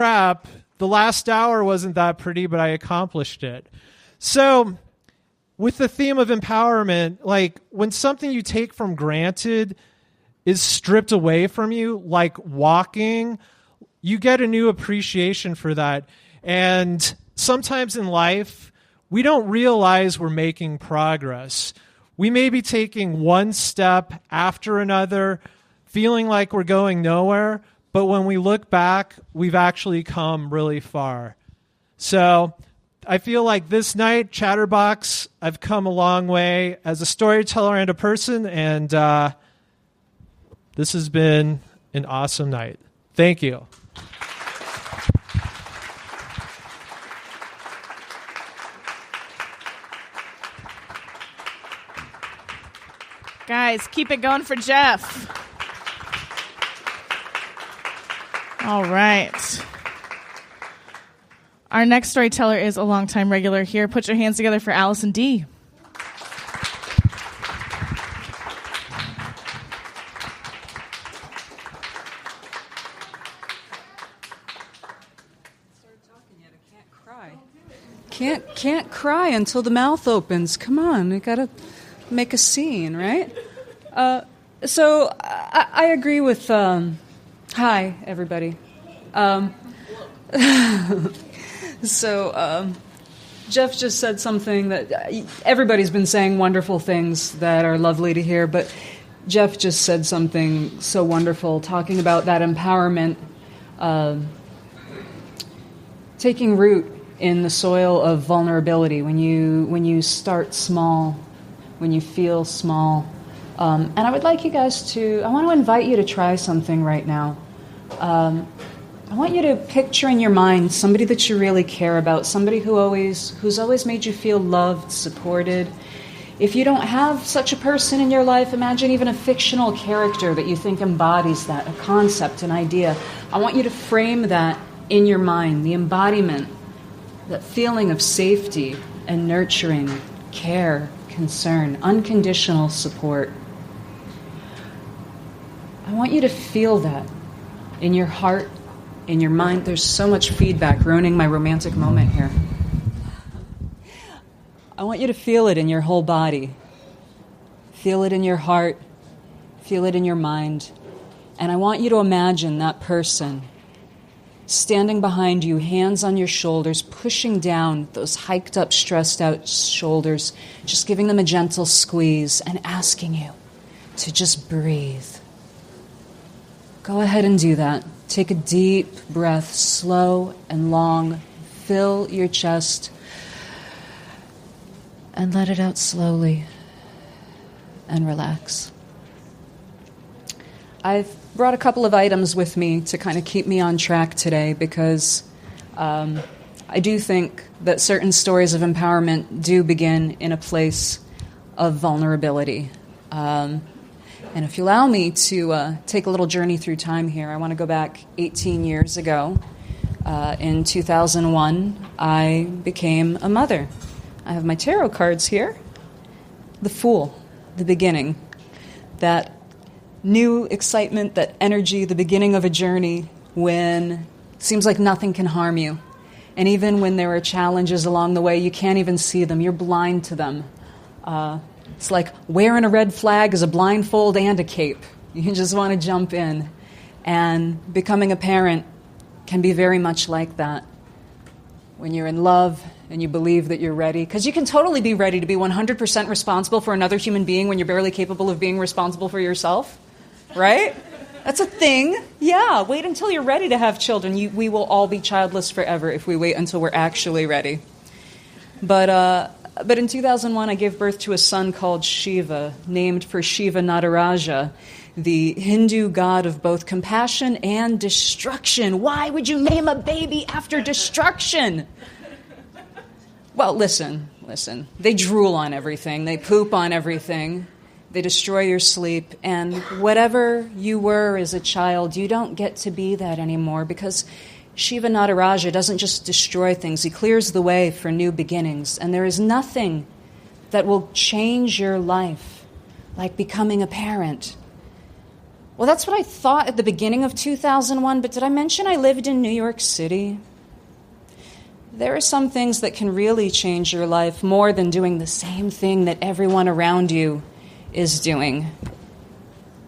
crap, the last hour wasn't that pretty, but I accomplished it. So with the theme of empowerment, like when something you take from granted is stripped away from you, like walking, you get a new appreciation for that. And sometimes in life, we don't realize we're making progress. We may be taking one step after another, feeling like we're going nowhere, but when we look back, we've actually come really far. So I feel like this night, Chatterbox, I've come a long way as a storyteller and a person, and this has been an awesome night. Thank you. Guys, keep it going for Jeff. All right. Our next storyteller is a longtime regular here. Put your hands together for Allison D. Can't cry until the mouth opens. Come on, we gotta make a scene, right? So I agree with. Hi, everybody. So Jeff just said something that everybody's been saying wonderful things that are lovely to hear, but Jeff just said something so wonderful, talking about that empowerment, taking root in the soil of vulnerability. When you start small, when you feel small, and I would like you guys I want to invite you to try something right now. I want you to picture in your mind somebody that you really care about, somebody who's always made you feel loved, supported. If you don't have such a person in your life, imagine even a fictional character that you think embodies that, a concept, an idea. I want you to frame that in your mind, the embodiment, that feeling of safety and nurturing, care, concern, unconditional support. I want you to feel that in your heart, in your mind. There's so much feedback ruining my romantic moment here. I want you to feel it in your whole body. Feel it in your heart. Feel it in your mind. And I want you to imagine that person standing behind you, hands on your shoulders, pushing down those hiked up, stressed out shoulders, just giving them a gentle squeeze and asking you to just breathe. Go ahead and do that. Take a deep breath, slow and long. Fill your chest and let it out slowly and relax. I've brought a couple of items with me to kind of keep me on track today because I do think that certain stories of empowerment do begin in a place of vulnerability. And if you allow me to take a little journey through time here, I want to go back 18 years ago. In 2001, I became a mother. I have my tarot cards here. The Fool, the beginning. That new excitement, that energy, the beginning of a journey when it seems like nothing can harm you. And even when there are challenges along the way, you can't even see them. You're blind to them. It's like wearing a red flag is a blindfold and a cape. You just want to jump in. And becoming a parent can be very much like that. When you're in love and you believe that you're ready. Because you can totally be ready to be 100% responsible for another human being when you're barely capable of being responsible for yourself. Right? That's a thing. Yeah, wait until you're ready to have children. We will all be childless forever if we wait until we're actually ready. But in 2001, I gave birth to a son called Shiva, named for Shiva Nataraja, the Hindu god of both compassion and destruction. Why would you name a baby after destruction? Well, listen. They drool on everything. They poop on everything. They destroy your sleep. And whatever you were as a child, you don't get to be that anymore because Shiva Nataraja doesn't just destroy things. He clears the way for new beginnings. And there is nothing that will change your life like becoming a parent. Well, that's what I thought at the beginning of 2001, but did I mention I lived in New York City? There are some things that can really change your life more than doing the same thing that everyone around you is doing.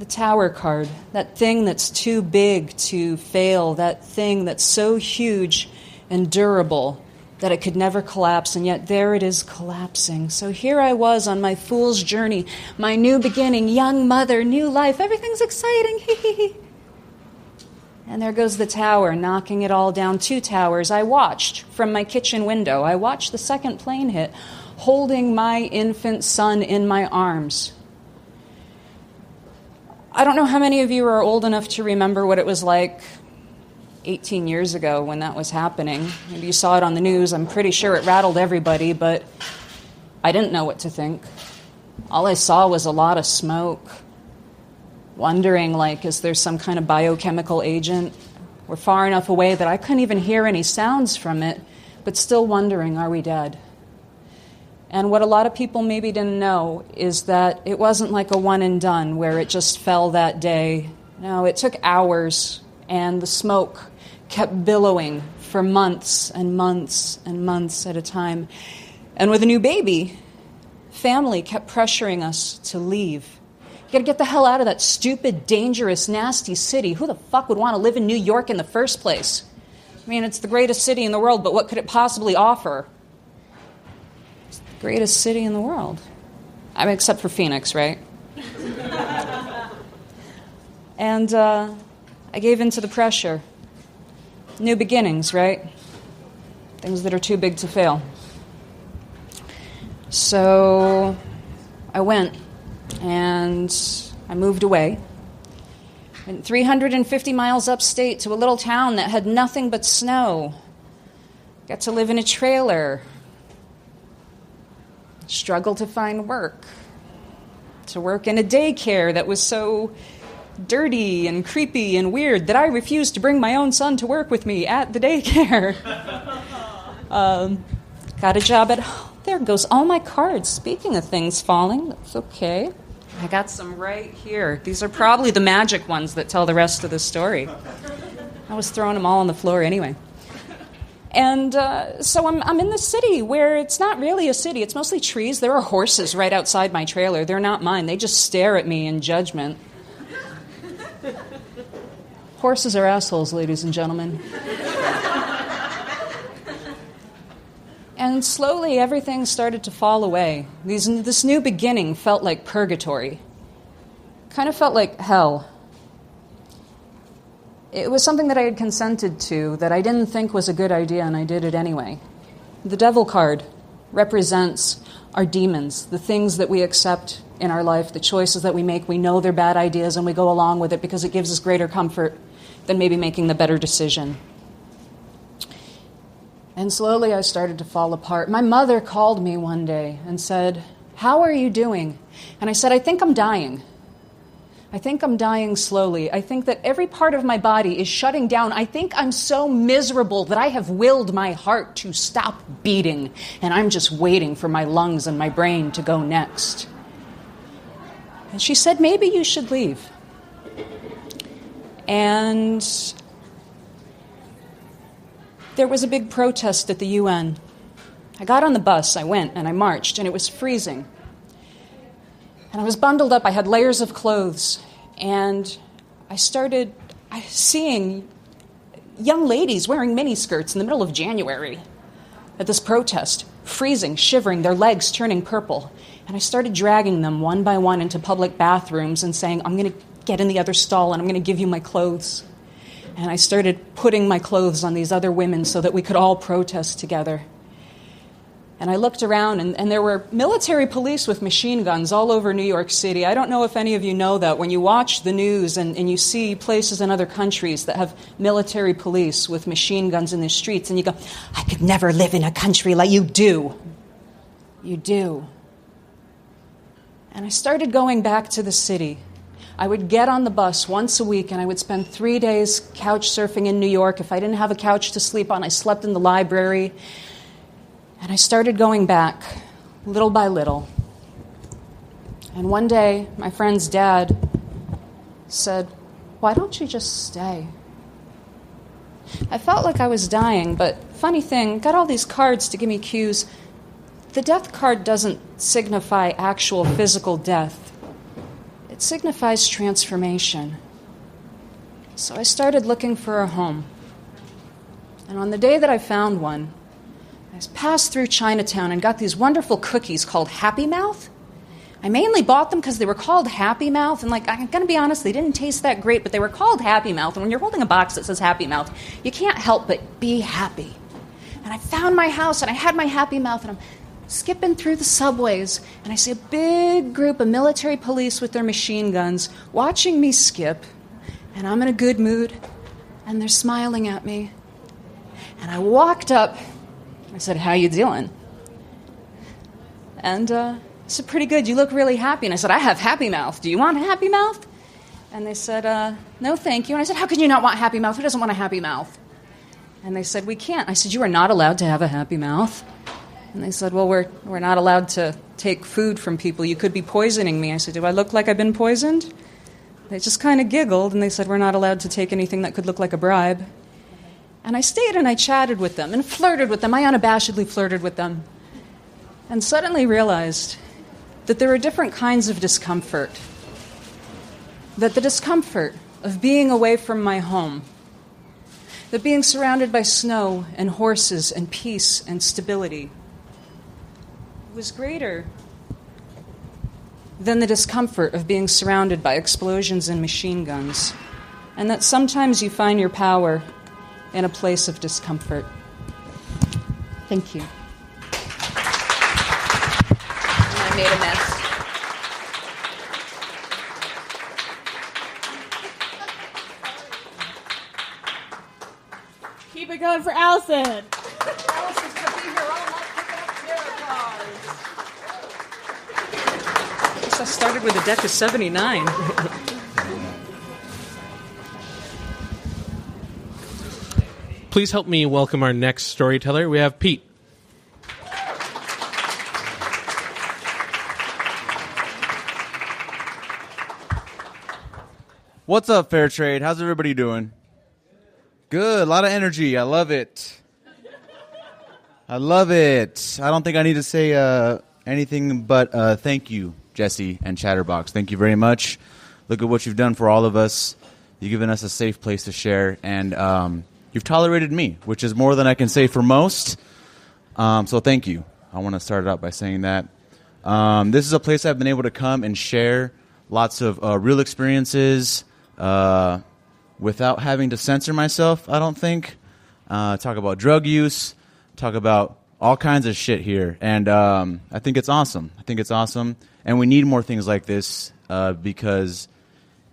The tower card, that thing that's too big to fail, that thing that's so huge and durable that it could never collapse, and yet there it is collapsing. So here I was on my fool's journey, my new beginning, young mother, new life, everything's exciting, And there goes the tower, knocking it all down. 2 towers. I watched from my kitchen window. I watched the second plane hit, holding my infant son in my arms. I don't know how many of you are old enough to remember what it was like 18 years ago when that was happening. Maybe you saw it on the news. I'm pretty sure it rattled everybody, but I didn't know what to think. All I saw was a lot of smoke, wondering, like, is there some kind of biochemical agent? We're far enough away that I couldn't even hear any sounds from it, but still wondering, are we dead? And what a lot of people maybe didn't know is that it wasn't like a one and done where it just fell that day. No, it took hours, and the smoke kept billowing for months and months and months at a time. And with a new baby, family kept pressuring us to leave. You gotta get the hell out of that stupid, dangerous, nasty city. Who the fuck would want to live in New York in the first place? I mean, it's the greatest city in the world, but what could it possibly offer? It's the greatest city in the world. I mean, except for Phoenix, right? And I gave in to the pressure. New beginnings, right? Things that are too big to fail. So I went and I moved away. Went 350 miles upstate to a little town that had nothing but snow. Got to live in a trailer. Struggled to find work. To work in a daycare that was so dirty and creepy and weird that I refused to bring my own son to work with me at the daycare. Got a job at... There goes all my cards. Speaking of things falling, that's okay. I got some right here. These are probably the magic ones that tell the rest of the story. I was throwing them all on the floor anyway. And so I'm in the city where it's not really a city. It's mostly trees. There are horses right outside my trailer. They're not mine. They just stare at me in judgment. Horses are assholes, ladies and gentlemen. And slowly everything started to fall away. This new beginning felt like purgatory. Kind of felt like hell. It was something that I had consented to that I didn't think was a good idea, and I did it anyway. The devil card represents our demons, the things that we accept in our life, the choices that we make. We know they're bad ideas, and we go along with it because it gives us greater comfort than maybe making the better decision. And slowly I started to fall apart. My mother called me one day and said, "How are you doing?" And I said, "I think I'm dying. I think I'm dying slowly. I think that every part of my body is shutting down. I think I'm so miserable that I have willed my heart to stop beating, and I'm just waiting for my lungs and my brain to go next." And she said, "Maybe you should leave." And there was a big protest at the UN. I got on the bus, I went, and I marched, and it was freezing. And I was bundled up, I had layers of clothes, and I started seeing young ladies wearing miniskirts in the middle of January at this protest, freezing, shivering, their legs turning purple. And I started dragging them one by one into public bathrooms and saying, "I'm going to get in the other stall and I'm going to give you my clothes." And I started putting my clothes on these other women so that we could all protest together. And I looked around, and there were military police with machine guns all over New York City. I don't know if any of you know that. When you watch the news and you see places in other countries that have military police with machine guns in the streets, and you go, "I could never live in a country like you do." You do. And I started going back to the city. I would get on the bus once a week, and I would spend 3 days couch surfing in New York. If I didn't have a couch to sleep on, I slept in the library. And I started going back, little by little. And one day, my friend's dad said, why don't you just stay? I felt like I was dying, but funny thing, got all these cards to give me cues. The death card doesn't signify actual physical death. It signifies transformation. So I started looking for a home. And on the day that I found one, I passed through Chinatown and got these wonderful cookies called Happy Mouth. I mainly bought them because they were called Happy Mouth, and I'm going to be honest, they didn't taste that great, but they were called Happy Mouth, and when you're holding a box that says Happy Mouth, you can't help but be happy. And I found my house, and I had my Happy Mouth, and I'm skipping through the subways, and I see a big group of military police with their machine guns watching me skip, and I'm in a good mood, and they're smiling at me. And I walked up, I said, "How you doing?" And I said, "Pretty good, you look really happy." And I said, "I have Happy Mouth. Do you want Happy Mouth?" And they said, "No, thank you." And I said, "How can you not want Happy Mouth? Who doesn't want a Happy Mouth?" And they said, "We can't." I said, "You are not allowed to have a Happy Mouth." And they said, "Well, we're not allowed to take food from people. You could be poisoning me." I said, "Do I look like I've been poisoned?" They just kind of giggled, and they said, "We're not allowed to take anything that could look like a bribe." And I stayed and I chatted with them and flirted with them. I unabashedly flirted with them. And suddenly realized that there are different kinds of discomfort. That the discomfort of being away from my home, that being surrounded by snow and horses and peace and stability was greater than the discomfort of being surrounded by explosions and machine guns. And that sometimes you find your power in a place of discomfort. Thank you. And I made a mess. Keep it going for Allison. Allison's going to be here all night picking up tarot cards. I guess I started with a deck of 79. Please help me welcome our next storyteller. We have Pete. What's up, Fair Trade? How's everybody doing? Good. A lot of energy. I love it. I love it. I don't think I need to say anything but thank you, Jessie and Chatterbox. Thank you very much. Look at what you've done for all of us. You've given us a safe place to share, and you've tolerated me, which is more than I can say for most. So thank you. I want to start out by saying that. This is a place I've been able to come and share lots of real experiences without having to censor myself, I don't think. Talk about drug use, talk about all kinds of shit here. And I think it's awesome. I think it's awesome. And we need more things like this because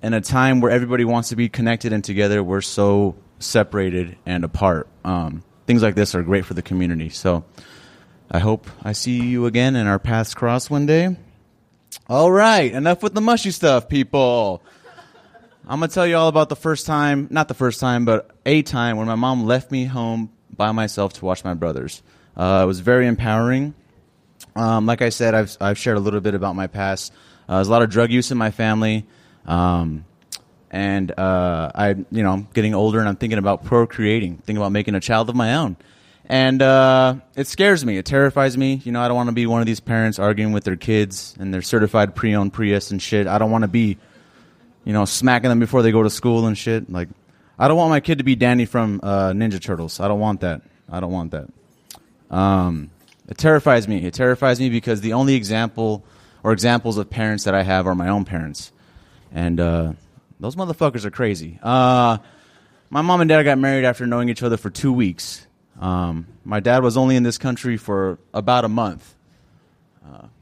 in a time where everybody wants to be connected and together, we're so separated and apart. Things like this are great for the community. So I hope I see you again and our paths cross one day. All right, enough with the mushy stuff, people. I'm going to tell you all about the first time, not the first time, but a time when my mom left me home by myself to watch my brothers. It was very empowering. Like I said, I've shared a little bit about my past. There's a lot of drug use in my family. And I'm getting older and I'm thinking about procreating, thinking about making a child of my own. And it scares me. It terrifies me. I don't want to be one of these parents arguing with their kids and their certified pre-owned Prius and shit. I don't want to be, smacking them before they go to school and shit. Like, I don't want my kid to be Danny from Ninja Turtles. I don't want that. It terrifies me. It terrifies me because the only examples of parents that I have are my own parents. And those motherfuckers are crazy. My mom and dad got married after knowing each other for 2 weeks. My dad was only in this country for about a month.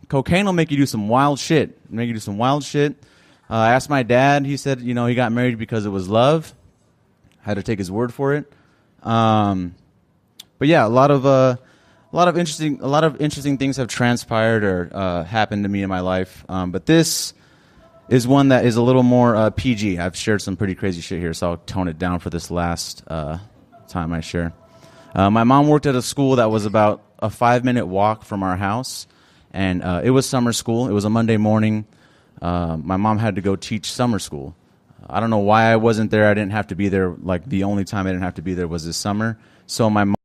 Cocaine will make you do some wild shit. I asked my dad. He said, he got married because it was love. I had to take his word for it. But yeah, a lot of interesting things have transpired or happened to me in my life. But this is one that is a little more PG. I've shared some pretty crazy shit here, so I'll tone it down for this last time I share. My mom worked at a school that was about a 5-minute walk from our house, and it was summer school. It was a Monday morning. My mom had to go teach summer school. I don't know why I wasn't there. I didn't have to be there. Like, the only time I didn't have to be there was this summer. So my mom